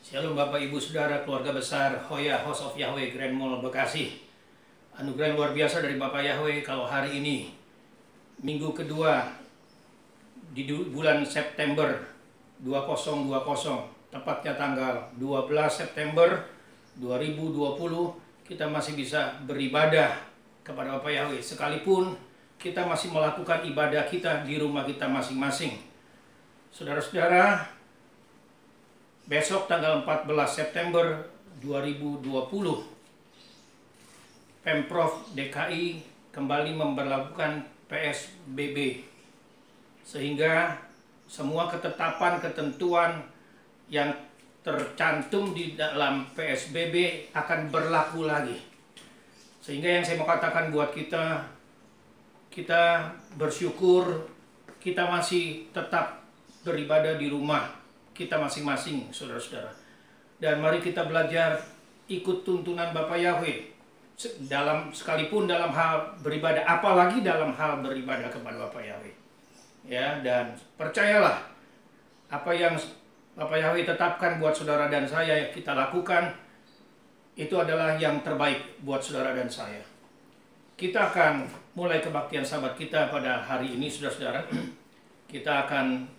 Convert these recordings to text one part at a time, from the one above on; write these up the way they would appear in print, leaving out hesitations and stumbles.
Shalom Bapak Ibu Saudara keluarga besar Hoya House of Yahweh Grand Mall Bekasi. Anugerah luar biasa dari Bapak Yahweh kalau hari ini minggu kedua di bulan September 2020, tepatnya tanggal 12 September 2020, kita masih bisa beribadah kepada Bapak Yahweh sekalipun kita masih melakukan ibadah kita di rumah kita masing-masing. Saudara-saudara, besok tanggal 14 September 2020, Pemprov DKI kembali memberlakukan PSBB. Sehingga semua ketetapan ketentuan yang tercantum di dalam PSBB akan berlaku lagi. Sehingga yang saya mau katakan buat kita bersyukur kita masih tetap beribadah di rumah kita masing-masing, saudara-saudara. Dan mari kita belajar ikut tuntunan Bapak Yahweh sekalipun dalam hal beribadah, apalagi dalam hal beribadah kepada Bapak Yahweh. Ya, dan percayalah apa yang Bapak Yahweh tetapkan buat saudara dan saya kita lakukan itu adalah yang terbaik buat saudara dan saya. Kita akan mulai kebaktian sahabat kita pada hari ini, saudara-saudara. Kita akan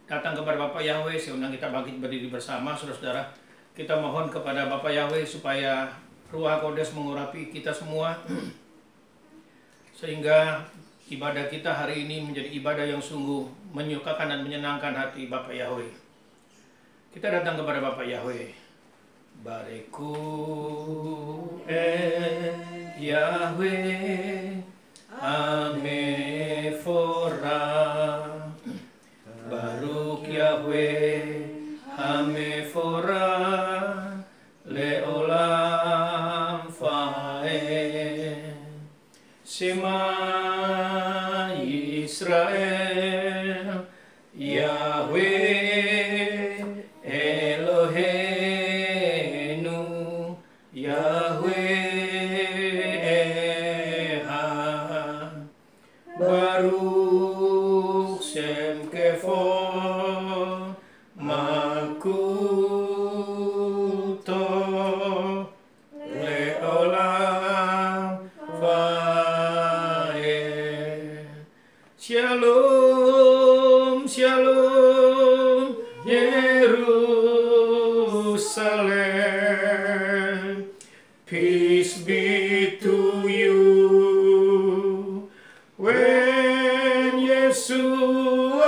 datang kepada Bapak Yahweh. Saya undang kita bangkit berdiri bersama, saudara-saudara. Kita mohon kepada Bapak Yahweh supaya Ruach Kodes mengurapi kita semua, sehingga ibadah kita hari ini menjadi ibadah yang sungguh menyukakan dan menyenangkan hati Bapak Yahweh. Kita datang kepada Bapak Yahweh. Bareku Yahweh Amefora, Baruk Yahweh Hamefora Leolam Fae, Shema Yisrael Yahweh Eloheinu Yahweh Echad, Baruch Shem Kevod Malkuto Leolam Vaed. Shalom, shalom, Yerusalem. Peace be to you. When Yeshua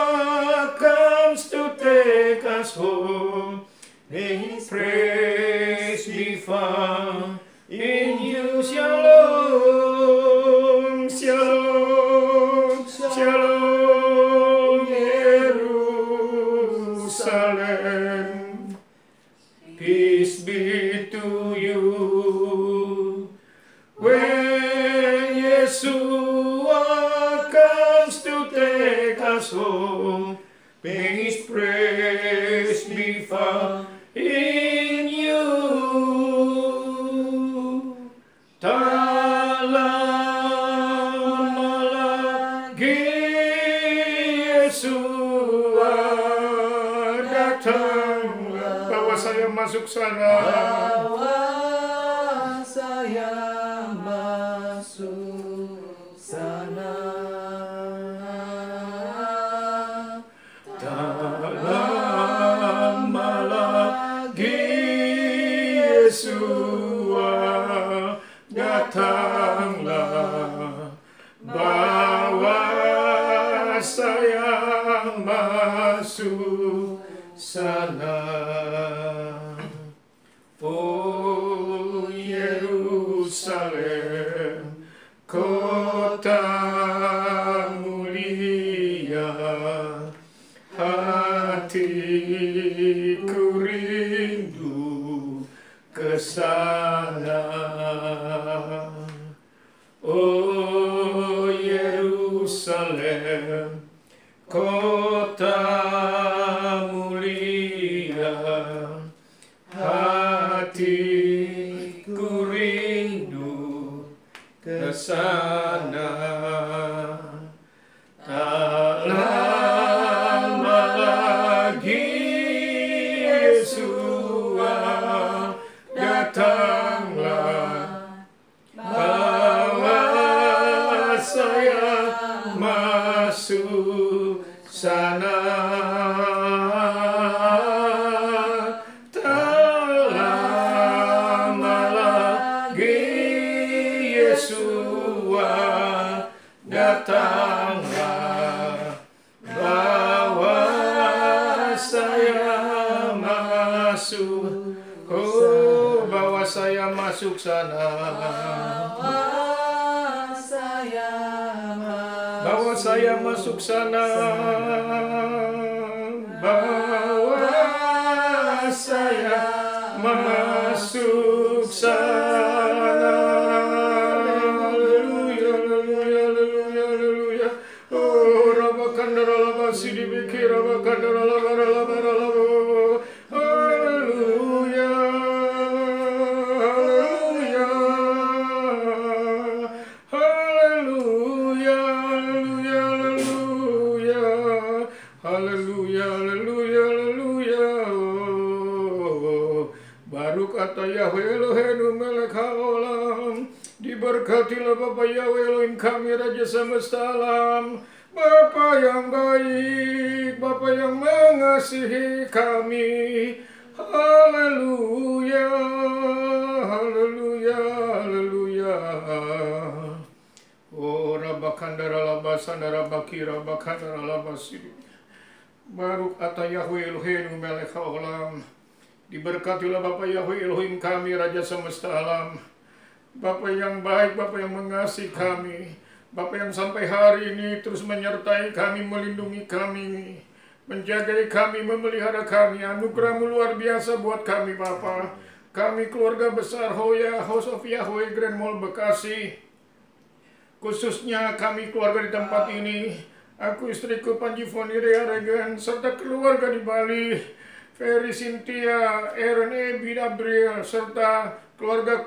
comes to take us home, may His praise be found in you. Shalom, shalom, shalom, Jerusalem. Peace be to you. When Yeshua comes to take us home, may His praise be found in you. Talam lagi Yeshua datanglah. Bawa saya masuk sana. Bawa saya masuk sana. Dalam lagi Yeshua datanglah. Bawa saya masuk sana. Oh Yerusalem, kota mulia, hatiku rindu ke sana. Oh Yerusalem, kota mulia, hatiku rindu ke sana. Tak lama lagi Yesus masuk sana. Bawa saya masuk sana. Bawa saya masuk sana. Haleluya, haleluya, haleluya, haleluya. Oh, rabakandara labasi dibikir, rabakandara labara labara labara. Haleluya, haleluya, haleluya, haleluya, haleluya, haleluya, haleluya. Baruk atau Yahweh Eloheinu melek haolam. Diberkatilah Bapa Yahweh Elohim kami, Raja semesta alam. Bapa yang baik, Bapa yang mengasihi kami. Haleluya, haleluya, haleluya. Oh, rabakandara labasandara bakira bakandara labasiri. Baruk atau Yahweh Eloheinu melek haolam. Diberkatilah Bapa Yahweh Elohim kami, Raja semesta alam. Bapa yang baik, Bapa yang mengasihi kami, Bapa yang sampai hari ini terus menyertai kami, melindungi kami, menjagai kami, memelihara kami. Anugerah-Mu luar biasa buat kami, Bapa. Kami keluarga besar Hoya House of Yahweh Grand Mall Bekasi, khususnya kami keluarga di tempat ini, aku, istriku Panji Fonirea Regan, serta keluarga di Bali, Ferry Cynthia, Aaron Ebi Gabriel, serta keluarga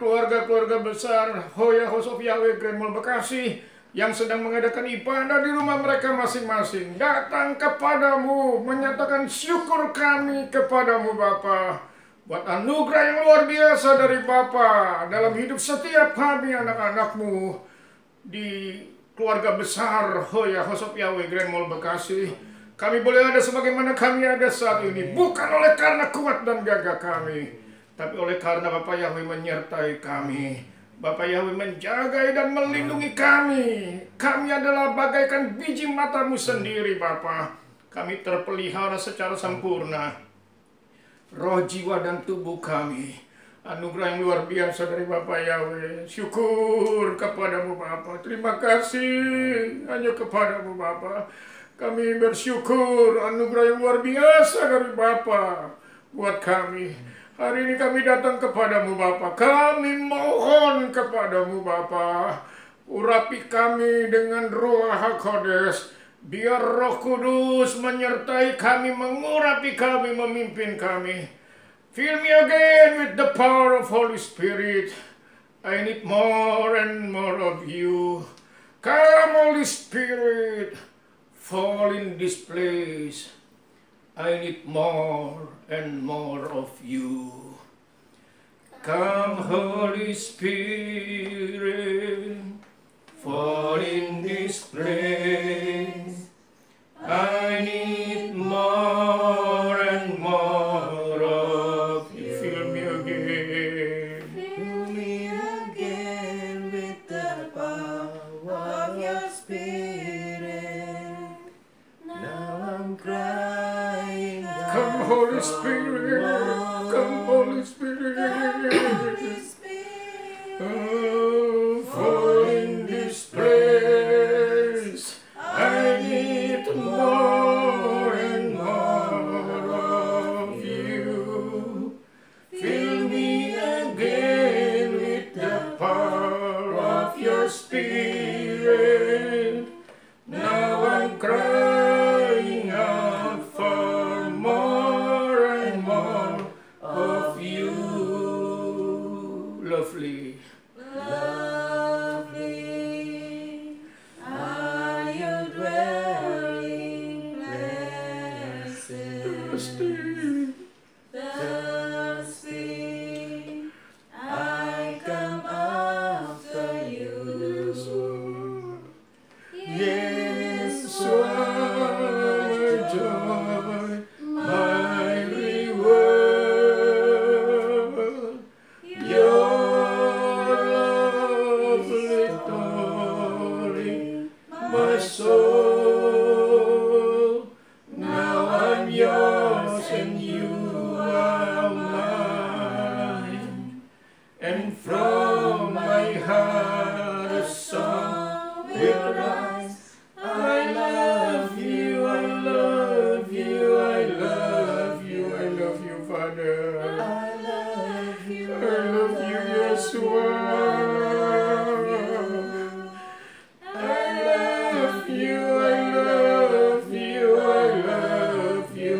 besar Hoya House of Yahweh Grand Mall Bekasi yang sedang mengadakan ibadah di rumah mereka masing-masing. Datang kepadamu, menyatakan syukur kami kepadamu Bapa, buat anugerah yang luar biasa dari Bapa dalam hidup setiap kami anak-anakmu di keluarga besar Hoya House of Yahweh Grand Mall Bekasi. Kami boleh ada sebagaimana kami ada saat ini, bukan oleh karena kuat dan gagah kami, tapi oleh karena Bapa Yahweh menyertai kami. Bapa Yahweh menjaga dan melindungi kami. Kami adalah bagaikan biji mata-Mu sendiri Bapa. Kami terpelihara secara sempurna, roh, jiwa, dan tubuh kami. Anugerah yang luar biasa dari Bapa Yahweh. Syukur kepadamu Bapa. Terima kasih hanya kepadamu Bapa. Kami bersyukur anugerah yang luar biasa dari Bapa buat kami. Hari ini kami datang kepadamu Bapa. Kami mohon kepadamu Bapa. Urapi kami dengan Ruach HaKodes. Biar Roh Kudus menyertai kami, mengurapi kami, memimpin kami. Fill me again with the power of Holy Spirit. I need more and more of you. Come Holy Spirit. Fall in this place. I need more and more of you. Come Holy Spirit, fall in this place. I need more and more of you. Fill me again. Fill me again with the power of your Spirit. Now I'm crying out. Come Holy Spirit, come Holy Spirit. Oh, fall in this place. I need more and more of you. Fill me again with the power of your Spirit. Now I'm crying out for more and more of you. Lovely. Lovely are your dwelling places. Thirsty, I come after you. Yes, my joy, my reward, your lovely glory, my soul. Now I'm yours and you are mine, and from my heart a song will rise. I love you, I love you, I love you, I love you, Father. I love you, I love you, Yeshua. I love you, I love you, I love you,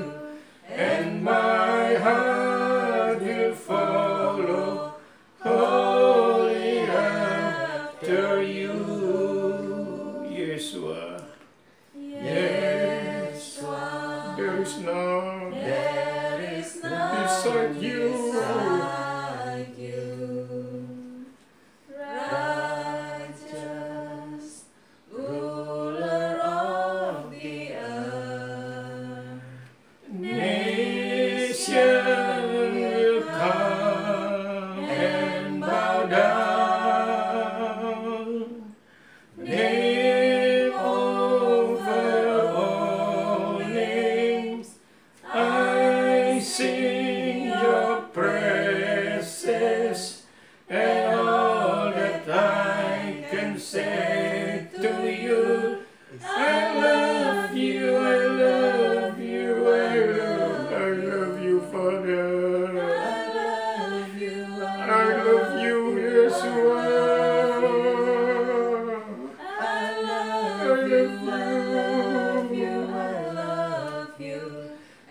and my heart will follow wholly after you. Yeshua, Yeshua, there is none there is none beside you. beside you. Righteous ruler of the earth. Nation will come and bow down. Name over all names, I sing your praises, and all that I can say to you, I love you, I love you, I love you, Father. I love you, I love you, Yeshua. I love you, I love you,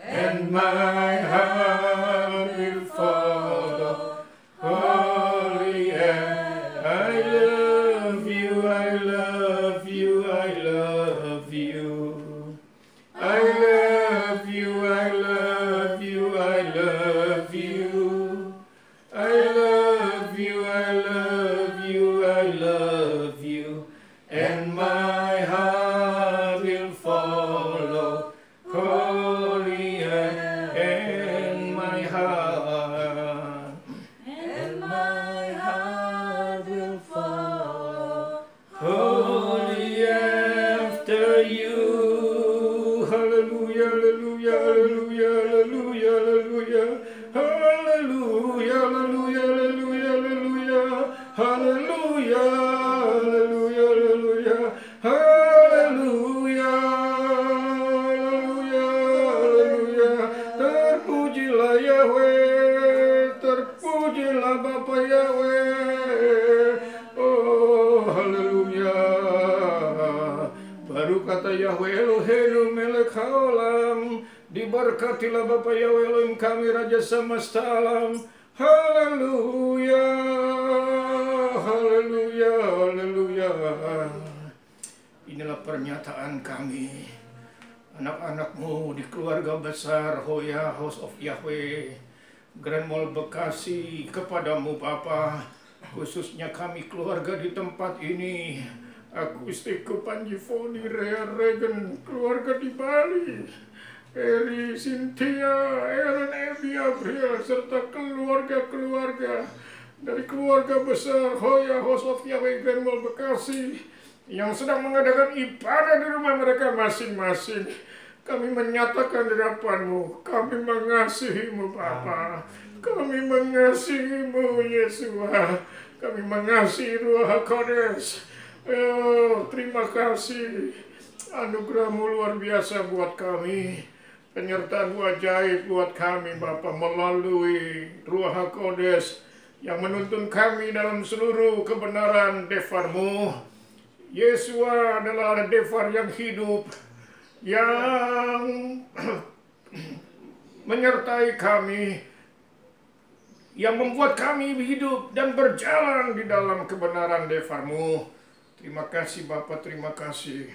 And my heart will follow holy and I love you, I love you, I love you. I love you, I love you, I love you. I love you, I love you, I love you. And my heart will follow holy and my heart. and my heart will follow Holy after you. Hallelujah, hallelujah, hallelujah, hallelujah, hallelujah. Hallelujah, hallelujah, hallelujah, hallelujah. Hallelujah, hallelujah, hallelujah. Hallelujah, hallelujah. Terpujilah Yahweh, terpujilah Bapa Yahweh. Oh, haleluya. Baru kata Yahweh Eloheinu melek haolam. Diberkatilah Bapa Yahweh Elohim kami Raja semesta alam. Haleluya. Haleluya. Haleluya. Inilah pernyataan kami, anak-anakmu di keluarga besar Hoya House of Yahweh Grand Mall Bekasi, kepadamu Bapa, khususnya kami keluarga di tempat ini, Akustiku Panji Foni, Rea Regen, keluarga di Bali, Eri, Cynthia, Ellen, Ebi, Abriel, serta keluarga-keluarga dari keluarga besar Hoya House of Yahweh Grand Mall Bekasi yang sedang mengadakan ibadah di rumah mereka masing-masing. Kami menyatakan di hadapan-Mu, kami mengasihi-Mu Bapa, kami mengasihi-Mu Yesua, kami mengasihi Ruach HaKodes. Oh, terima kasih, anugerah-Mu luar biasa buat kami, penyertaan-Mu ajaib buat kami Bapa, melalui Ruach HaKodes yang menuntun kami dalam seluruh kebenaran Defar-Mu. Yesua adalah Defar yang hidup, yang menyertai kami, yang membuat kami hidup dan berjalan di dalam kebenaran Defar-Mu. Terima kasih Bapa, terima kasih.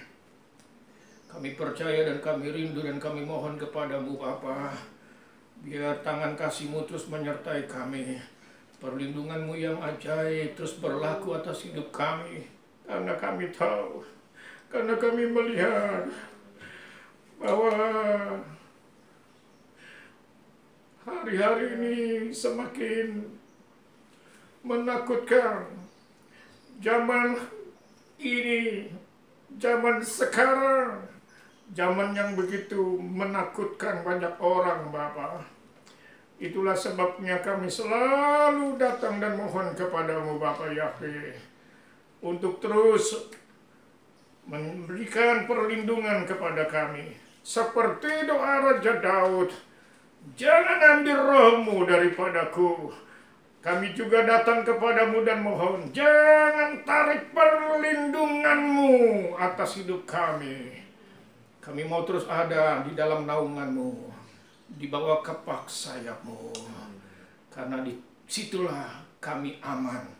Kami percaya dan kami rindu dan kami mohon kepada-Mu Bapa, biar tangan kasih-Mu terus menyertai kami. Perlindungan-Mu yang ajaib terus berlaku atas hidup kami. Karena kami tahu, karena kami melihat bahwa hari-hari ini semakin menakutkan. Zaman ini, zaman sekarang, zaman yang begitu menakutkan banyak orang Bapak. Itulah sebabnya kami selalu datang dan mohon kepadamu Bapa Yahweh untuk terus memberikan perlindungan kepada kami. Seperti doa Raja Daud, jangan ambil rohmu daripadaku. Kami juga datang kepadamu dan mohon, jangan tarik perlindunganmu atas hidup kami. Kami mau terus ada di dalam naunganmu, di bawah kepak sayapmu. Karena di situlah kami aman,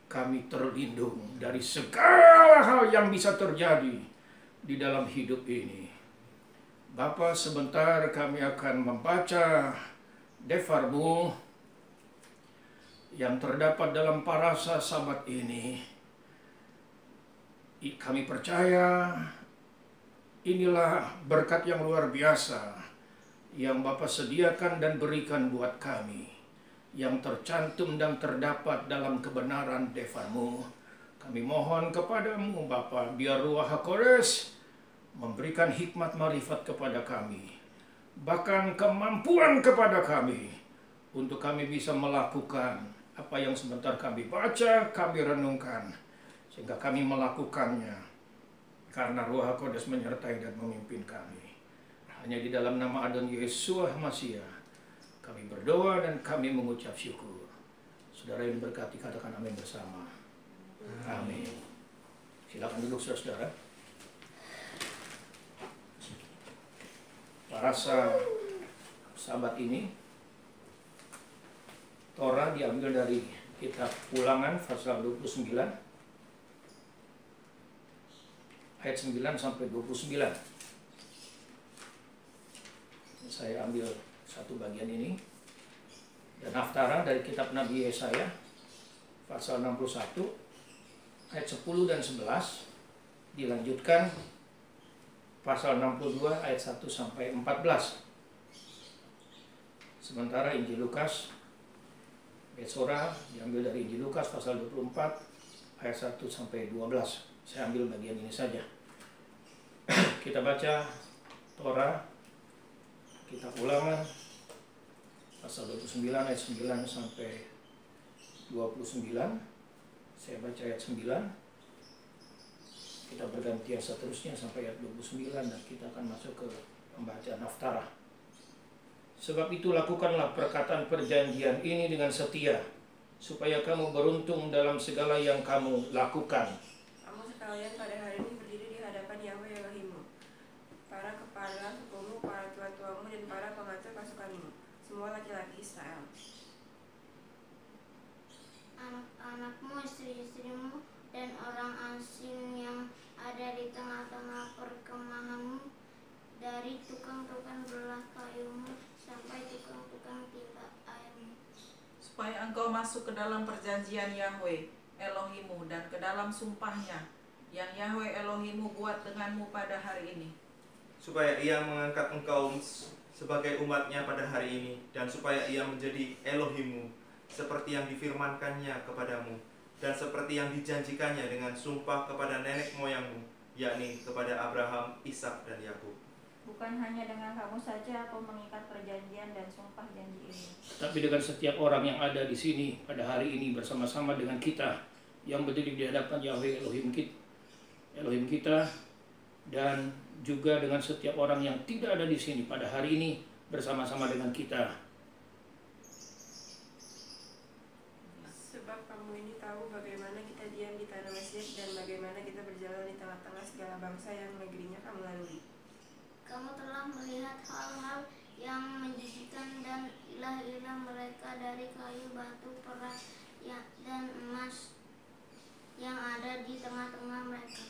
kami terlindung dari segala hal yang bisa terjadi di dalam hidup ini. Bapa, sebentar kami akan membaca Devarmu yang terdapat dalam parasa Sabat ini. Kami percaya inilah berkat yang luar biasa yang Bapa sediakan dan berikan buat kami, yang tercantum dan terdapat dalam kebenaran Devarmu. Kami mohon kepadamu Bapa, biar Ruach HaKodes memberikan hikmat marifat kepada kami, bahkan kemampuan kepada kami, untuk kami bisa melakukan apa yang sebentar kami baca, kami renungkan, sehingga kami melakukannya, karena Ruach HaKodes menyertai dan memimpin kami. Hanya di dalam nama Adon Yeshua Masiah kami berdoa dan kami mengucap syukur. Saudara yang berkati, katakan amin bersama. Amin. Silakan duduk saudara. Parasa Sabat ini, Torah diambil dari kitab Ulangan pasal 29 ayat 9 sampai 29. Saya ambil satu bagian ini, dan Haftara dari kitab Nabi Yesaya pasal 61 ayat 10 dan 11, dilanjutkan pasal 62 ayat 1 sampai 14. Sementara Injil Lukas Besora diambil dari Injil Lukas pasal 24 ayat 1 sampai 12. Saya ambil bagian ini saja. Kita baca Torah kitab Ulangan pasal 29 ayat 9 sampai 29. Saya baca ayat 9. Kita bergantian seterusnya sampai ayat 29 dan kita akan masuk ke pembacaan Haftara. Sebab itu lakukanlah perkataan perjanjian ini dengan setia, supaya kamu beruntung dalam segala yang kamu lakukan. Kamu sekalian pada hari ini berdiri di hadapan Yahweh Elohimmu, para kepala sukumu, para tua-tuamu, dan para pengatur pasukanmu, semua laki-laki Israel. Anak-anakmu, istri-istrimu, dan orang asing yang ada di tengah-tengah perkemahanmu, dari tukang-tukang belah kayumu sampai tukang-tukang tinta airmu. Supaya engkau masuk ke dalam perjanjian Yahweh Elohimmu dan ke dalam sumpahnya yang Yahweh Elohimmu buat denganmu pada hari ini. Supaya ia mengangkat engkau sebagai umatnya pada hari ini, dan supaya ia menjadi Elohimmu seperti yang difirmankannya kepadamu, dan seperti yang dijanjikannya dengan sumpah kepada nenek moyangmu, yakni kepada Abraham, Ishak, dan Yakub. Bukan hanya dengan kamu saja aku mengikat perjanjian dan sumpah janji ini, Tapi dengan setiap orang yang ada di sini pada hari ini bersama-sama dengan kita yang berdiri di hadapan Yahweh Elohim kita, dan juga dengan setiap orang yang tidak ada di sini pada hari ini bersama-sama dengan kita. Sebab kamu ini tahu bagaimana kita diam di tanah Mesir dan bagaimana kita berjalan di tengah-tengah segala bangsa yang negerinya kamu lalui. Kamu telah melihat hal-hal yang menjijikan dan ilah-ilah mereka dari kayu, batu, perak, dan emas yang ada di tengah-tengah mereka.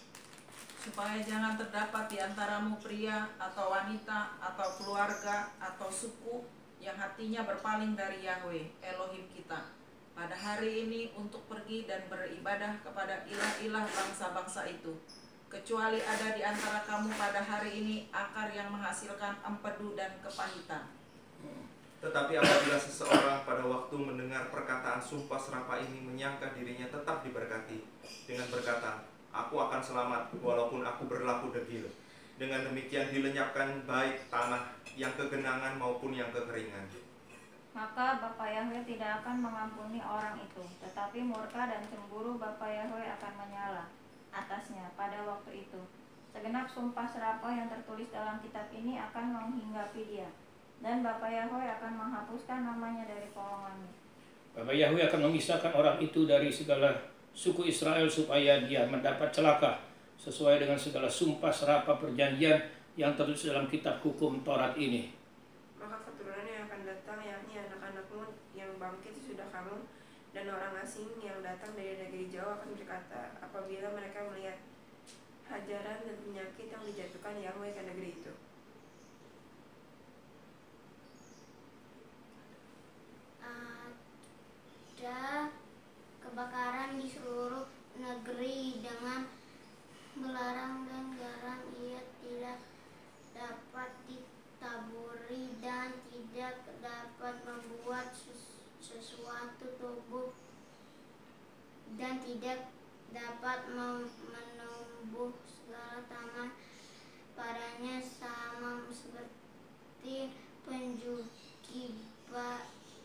Supaya jangan terdapat di antaramu pria atau wanita atau keluarga atau suku yang hatinya berpaling dari Yahweh Elohim kita pada hari ini untuk pergi dan beribadah kepada ilah-ilah bangsa-bangsa itu, kecuali ada di antara kamu pada hari ini akar yang menghasilkan empedu dan kepahitan. Tetapi apabila seseorang pada waktu mendengar perkataan sumpah serapah ini menyangka dirinya tetap diberkati dengan berkata, aku akan selamat walaupun aku berlaku degil, dengan demikian dilenyapkan baik tanah yang kegenangan maupun yang kekeringan. Maka Bapa Yahweh tidak akan mengampuni orang itu, tetapi murka dan cemburu Bapa Yahweh akan menyala atasnya pada waktu itu. Segenap sumpah serapah yang tertulis dalam kitab ini akan menghinggapi dia, dan Bapa Yahweh akan menghapuskan namanya dari kolong langit. Bapa Yahweh akan memisahkan orang itu dari segala suku Israel supaya dia mendapat celaka sesuai dengan segala sumpah serapah perjanjian yang tertulis dalam kitab hukum Taurat ini. Maka keturunan yang akan datang, yakni anak-anakmu yang bangkit sesudah kamu, dan orang asing yang datang dari negeri jauh akan berkata, apabila mereka melihat hajaran dan penyakit yang dijatuhkan Yahweh ke negeri itu. Ada kebakaran di seluruh negeri dengan belerang dan garam, ia tidak dapat ditaburi dan tidak dapat membuat sesuatu tubuh dan tidak dapat menumbuh segala taman padanya, sama seperti penjuki balikan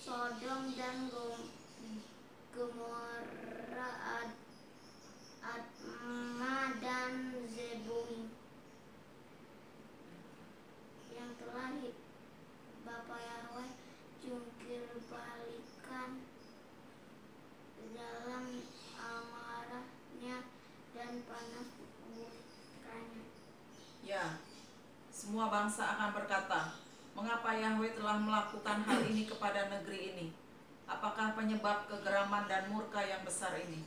Sodom dan Gomora, Adma dan Zeboim yang telah Bapa Yahweh jungkir balikan dalam amarahnya dan panas murkanya. Ya, semua bangsa akan berkata, mengapa Yahweh telah melakukan hal ini kepada negeri ini? Apakah penyebab kegeraman dan murka yang besar ini?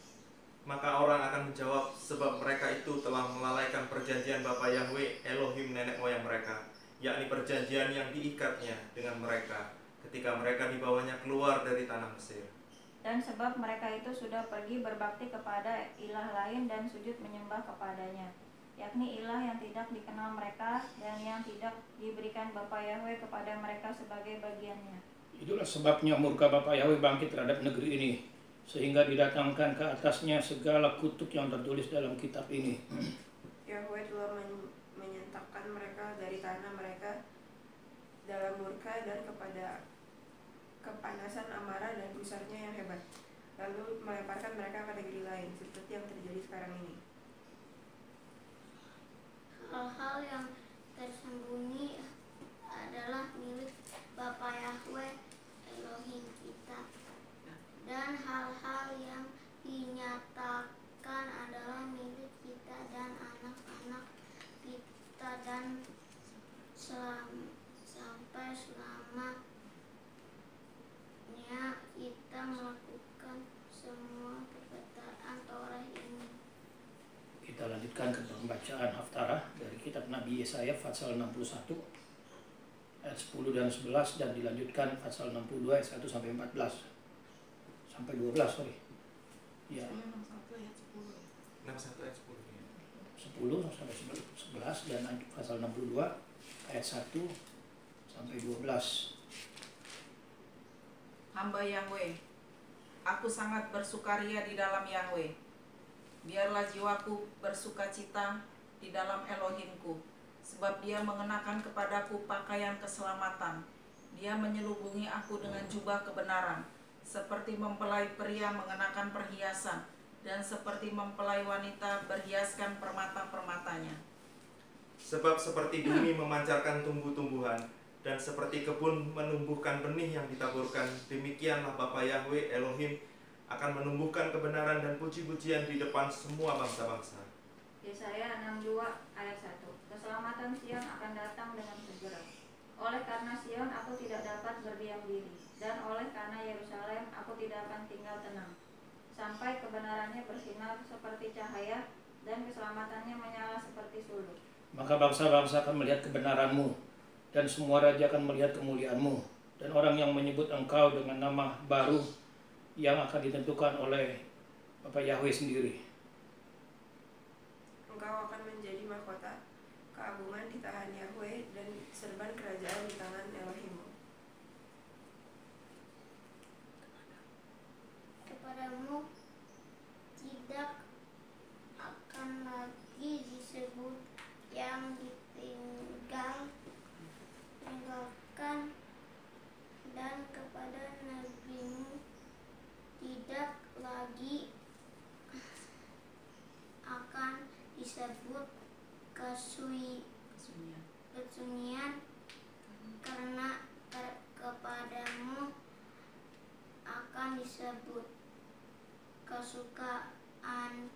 Maka orang akan menjawab, sebab mereka itu telah melalaikan perjanjian Bapa Yahweh Elohim nenek moyang mereka, yakni perjanjian yang diikatnya dengan mereka ketika mereka dibawanya keluar dari tanah Mesir. Dan sebab mereka itu sudah pergi berbakti kepada ilah lain dan sujud menyembah kepadanya, yakni ilah yang tidak dikenal mereka dan yang tidak diberikan Bapa Yahweh kepada mereka sebagai bagiannya. Itulah sebabnya murka Bapa Yahweh bangkit terhadap negeri ini, sehingga didatangkan ke atasnya segala kutuk yang tertulis dalam kitab ini. Yahweh telah menyentakkan mereka dari tanah mereka dalam murka dan kepada kepanasan amarah dan gusarnya yang hebat, lalu melemparkan mereka ke negeri lain, seperti yang terjadi sekarang ini. Hal-hal yang tersembunyi adalah milik Bapa Yahweh Elohim kita, dan hal-hal yang dinyatakan adalah milik kita dan anak-anak kita, dan sampai selamanya kita melakukan semua perkataan Taurat ini. Kita lanjutkan ke pembacaan Haftarah dari kitab Nabi Yesaya pasal 61 ayat 10 dan 11, dan dilanjutkan pasal 62 ayat 1 sampai 14 sampai 12 sorry. Ya, 61 ayat 10. 61 ayat 10 ya. 10 sampai 11 dan pasal 62 ayat 1 sampai 12. Hamba Yahweh, aku sangat bersukaria di dalam Yahweh. Biarlah jiwaku bersukacita di dalam Elohimku, sebab dia mengenakan kepadaku pakaian keselamatan. Dia menyelubungi aku dengan jubah kebenaran, seperti mempelai pria mengenakan perhiasan, dan seperti mempelai wanita berhiaskan permata-permatanya. Sebab seperti bumi memancarkan tumbuh-tumbuhan, dan seperti kebun menumbuhkan benih yang ditaburkan, demikianlah Bapa Yahweh Elohim akan menumbuhkan kebenaran dan puji-pujian di depan semua bangsa-bangsa. Yesaya 62 ayat 1. Keselamatan Sion akan datang dengan segera. Oleh karena Sion aku tidak dapat berdiam diri, dan oleh karena Yerusalem aku tidak akan tinggal tenang, sampai kebenarannya bersinar seperti cahaya dan keselamatannya menyala seperti suluh. Maka bangsa-bangsa akan melihat kebenaranmu, dan semua raja akan melihat kemuliaanmu, dan orang yang menyebut engkau dengan nama baru yang akan ditentukan oleh Bapa Yahweh sendiri. Engkau akan menjadi mahkota, keagungan di tangan Yahweh, dan serban kerajaan di tangan Elohimmu. Kepadamu tidak akan lagi disebut yang ditinggal, kesukaanku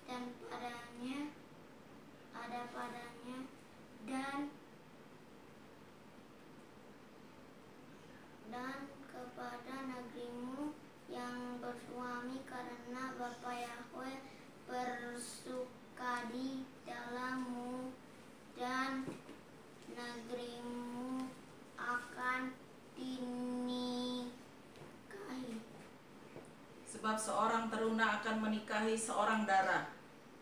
dan padanya dan kepada negerimu yang bersuami, karena Bapa Yahweh bersuka di dalammu dan negerimu akan dinikahi. Sebab seorang teruna akan menikahi seorang dara,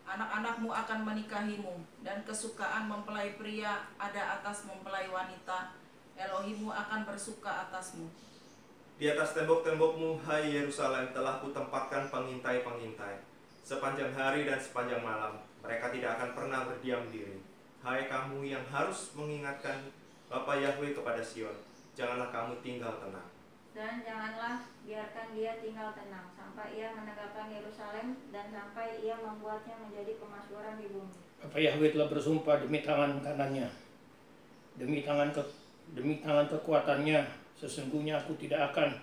anak-anakmu akan menikahimu, dan kesukaan mempelai pria ada atas mempelai wanita. Elohimmu akan bersuka atasmu. Di atas tembok-tembokmu, hai Yerusalem, telah kutempatkan pengintai-pengintai. Sepanjang hari dan sepanjang malam, mereka tidak akan pernah berdiam diri. Hai kamu yang harus mengingatkan Bapa Yahweh kepada Sion, janganlah kamu tinggal tenang. Dan janganlah biarkan dia tinggal tenang, sampai ia menegakkan Yerusalem, dan sampai ia membuatnya menjadi kemasyhuran di bumi. Bapa Yahweh telah bersumpah demi tangan kanannya, demi tangan kekuatannya, sesungguhnya aku tidak akan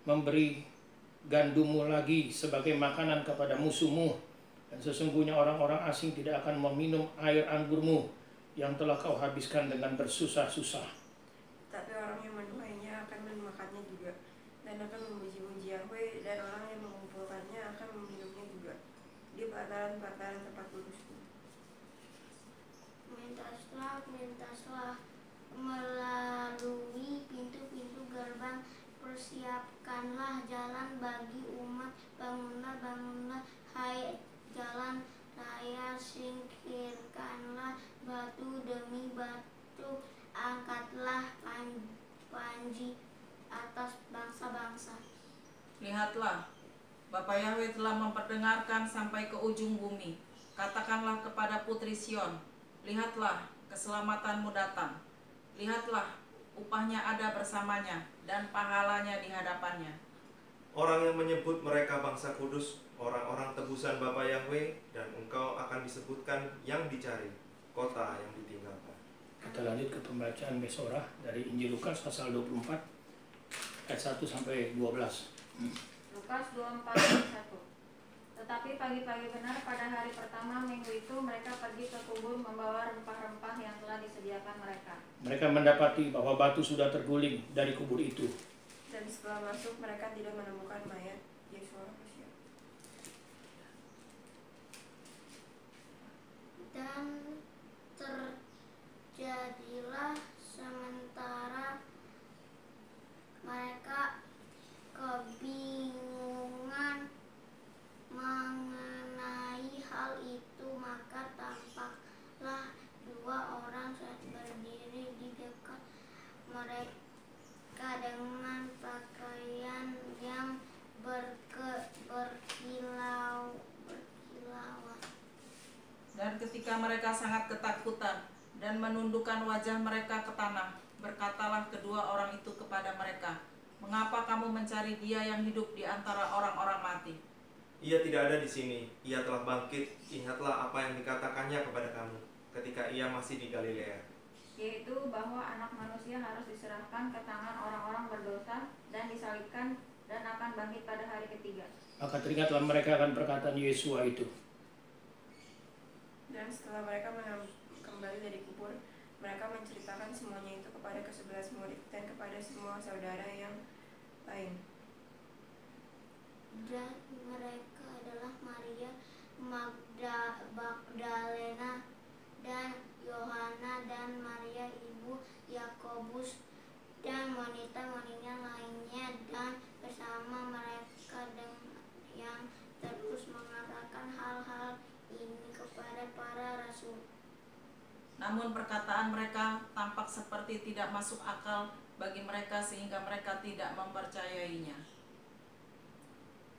memberi gandummu lagi sebagai makanan kepada musuhmu, dan sesungguhnya orang-orang asing tidak akan meminum air anggurmu yang telah kau habiskan dengan bersusah-susah. Tapi orang yang menuainya akan memakannya juga, dan akan memuji-muji Yahweh, dan orang yang mengumpulkannya akan meminumnya juga di bataran-bataran tempat kudusku. Mintaslah melalui pintu-pintu gerbang, persiapkanlah jalan bagi umat, bangunlah, hai jalan raya, singkirkanlah batu demi batu, angkatlah panji atas bangsa-bangsa. Lihatlah, Bapa Yahweh telah memperdengarkan sampai ke ujung bumi. Katakanlah kepada putri Sion, lihatlah, keselamatanmu datang. Lihatlah, upahnya ada bersamanya, dan pahalanya di hadapannya. Orang yang menyebut mereka bangsa kudus, orang-orang tebusan Bapa Yahweh, dan engkau akan disebutkan yang dicari, kota yang ditinggalkan. Kita lanjut ke pembacaan Besorah dari Injil Lukas pasal 24 ayat 1 sampai 12. Lukas 24 ayat 1. Tetapi pagi-pagi benar pada hari pertama minggu itu, mereka pergi ke kubur membawa rempah-rempah yang telah disediakan mereka. Mereka mendapati bahwa batu sudah terguling dari kubur itu. Dan setelah masuk, mereka tidak menemukan mayat Yesua. Dan terjadilah sementara mereka kebingungan mengenai hal itu, maka tampaklah dua orang berdiri di dekat mereka dengan pakaian yang berkilauan. Dan ketika mereka sangat ketakutan dan menundukkan wajah mereka ke tanah, berkatalah kedua orang itu kepada mereka, "Mengapa kamu mencari Dia yang hidup di antara orang-orang mati? Ia tidak ada di sini, ia telah bangkit. Ingatlah apa yang dikatakannya kepada kamu ketika ia masih di Galilea, Yaitu bahwa anak manusia harus diserahkan ke tangan orang-orang berdosa dan disalibkan dan akan bangkit pada hari ketiga." Maka teringatlah mereka akan perkataan Yesua itu. Dan setelah mereka kembali dari kubur, mereka menceritakan semuanya itu kepada ke-11 murid dan kepada semua saudara yang lain. Dan mereka adalah Maria Magdalena dan Yohana dan Maria ibu Yakobus dan wanita-wanita lainnya, dan bersama mereka yang terus mengatakan hal-hal ini kepada para rasul. Namun perkataan mereka tampak seperti tidak masuk akal bagi mereka, sehingga mereka tidak mempercayainya.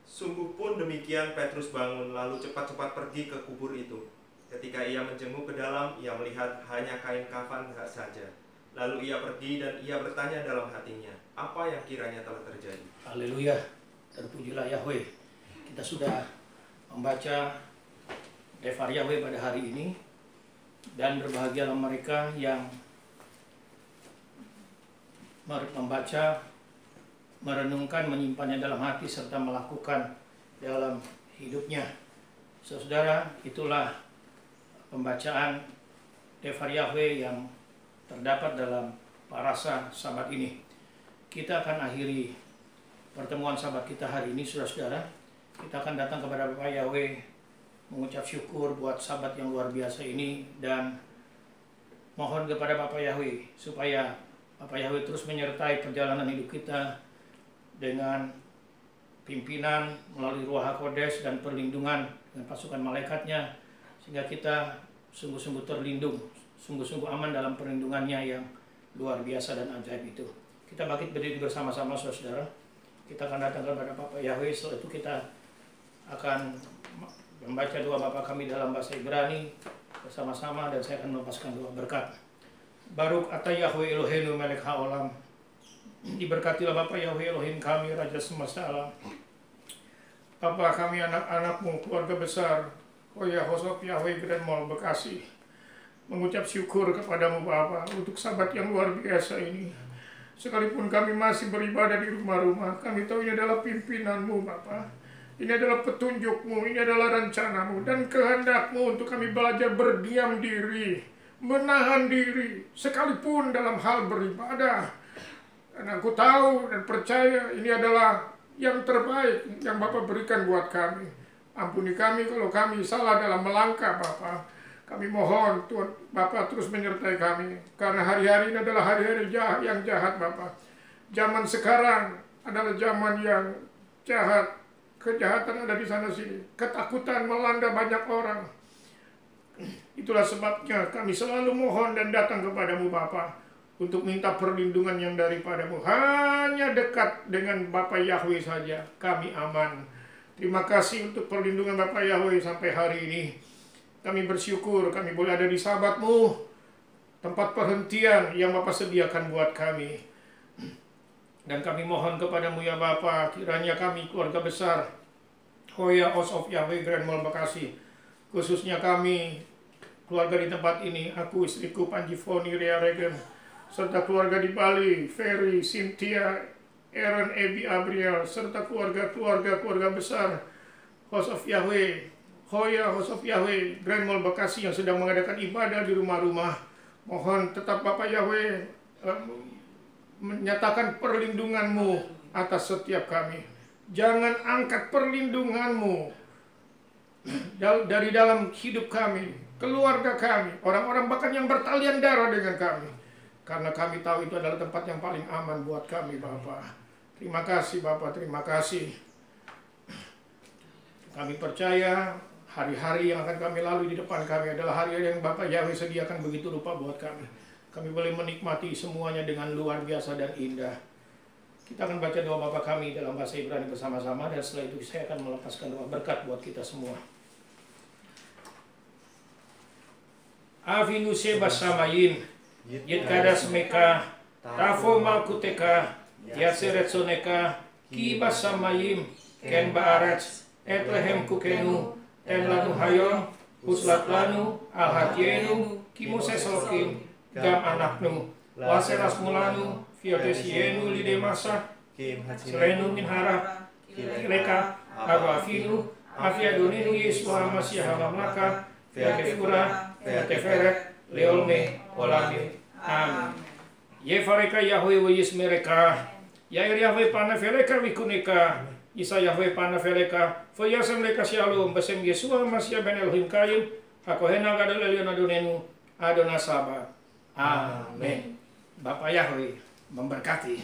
Sungguh pun demikian, Petrus bangun lalu cepat-cepat pergi ke kubur itu. Ketika ia menjenguk ke dalam, ia melihat hanya kain kafan saja. Lalu ia pergi dan ia bertanya dalam hatinya, apa yang kiranya telah terjadi. Haleluya, terpujilah Yahweh. Kita sudah membaca Devar Yahweh pada hari ini, dan berbahagialah mereka yang membaca, merenungkan, menyimpannya dalam hati, serta melakukan dalam hidupnya. Saudara, itulah pembacaan Devar Yahweh yang terdapat dalam parasa Sabat ini. Kita akan akhiri pertemuan Sabat kita hari ini, saudara-saudara. Kita akan datang kepada Bapak Yahweh, mengucap syukur buat Sabat yang luar biasa ini, dan mohon kepada Bapak Yahweh supaya Bapak Yahweh terus menyertai perjalanan hidup kita dengan pimpinan melalui Ruach HaKodesh dan perlindungan dengan pasukan malaikatnya, sehingga kita sungguh-sungguh terlindung, sungguh-sungguh aman dalam perlindungannya yang luar biasa dan ajaib itu. Kita bangkit berdiri bersama-sama, saudara. Kita akan datang kepada Bapak Yahweh. Setelah itu kita akan membaca doa Bapa kami dalam bahasa Ibrani bersama-sama, dan saya akan melepaskan doa berkat. Baruk ata Yahweh Eloheinu melek haolam. Diberkatilah Bapa Yahweh Elohim kami, Raja semesta alam. Bapa kami, anak-anakmu, keluarga besar Hoya Hosop Yahweh Grand Mall Bekasi, mengucap syukur kepadamu Bapa untuk Sabat yang luar biasa ini. Sekalipun kami masih beribadah di rumah-rumah, kami tahu ini adalah pimpinanmu Bapa. Ini adalah petunjukmu, ini adalah rencanamu dan kehendakmu untuk kami belajar berdiam diri, menahan diri, sekalipun dalam hal beribadah. Dan aku tahu dan percaya ini adalah yang terbaik yang Bapa berikan buat kami. Ampuni kami kalau kami salah dalam melangkah Bapa. Kami mohon Tuhan Bapa terus menyertai kami, karena hari-hari ini adalah hari-hari yang jahat Bapa. Zaman sekarang adalah zaman yang jahat. Kejahatan ada di sana sini. Ketakutan melanda banyak orang. Itulah sebabnya kami selalu mohon dan datang kepadamu Bapa untuk minta perlindungan yang daripadamu. Hanya dekat dengan Bapa Yahweh saja kami aman. Terima kasih untuk perlindungan Bapa Yahweh sampai hari ini. Kami bersyukur kami boleh ada di Sabat-Mu, tempat perhentian yang Bapa sediakan buat kami. Dan kami mohon kepadamu ya Bapa, kiranya kami keluarga besar Hoya House of Yahweh Grand Mall Bekasi, khususnya kami keluarga di tempat ini, aku, istriku Panji Foni Rea Regen, serta keluarga di Bali, Ferry, Cynthia, Aaron, Ebi, Abriel, serta keluarga besar House of Yahweh, Hoya House of Yahweh Grand Mall Bekasi yang sedang mengadakan ibadah di rumah-rumah. Mohon tetap Bapak Yahweh menyatakan perlindungan-Mu atas setiap kami. Jangan angkat perlindungan-Mu dari dalam hidup kami, keluarga kami, orang-orang bahkan yang bertalian darah dengan kami. Karena kami tahu itu adalah tempat yang paling aman buat kami Bapak. Terima kasih Bapak, terima kasih. Kami percaya hari-hari yang akan kami lalui di depan kami adalah hari-hari yang Bapak Yahweh sediakan begitu rupa buat kami. Kami boleh menikmati semuanya dengan luar biasa dan indah. Kita akan baca doa Bapa kami dalam bahasa Ibrani bersama-sama, dan setelah itu saya akan melepaskan doa berkat buat kita semua. Avinu sebas samayin, yitkadas meka, tafo malkuteka, yaseret soneka, kibas samayim, ken baaretz, etlehem kukenu, ten lanu hayon, uslat lanu, alhatienu, kimoses lokim, gam anaknu, waseras mulanu, fiotes yenu lide masa, selenu min harap, kileka, abafinu, afiadoninu Yesua Masya Hamamlaka, fiakefura, fiateferet, leolme, olame, amin. Yefareka Yahweh wa yismereka, yair Yahweh panafeleka wikuneka, Isa Yahweh panafeleka, foyasem leka shalom, besem Yesua Masya ben Elohim kayim, hakohena gadol elion adonenu, adonasaba. Amin. Bapak Yahweh memberkati.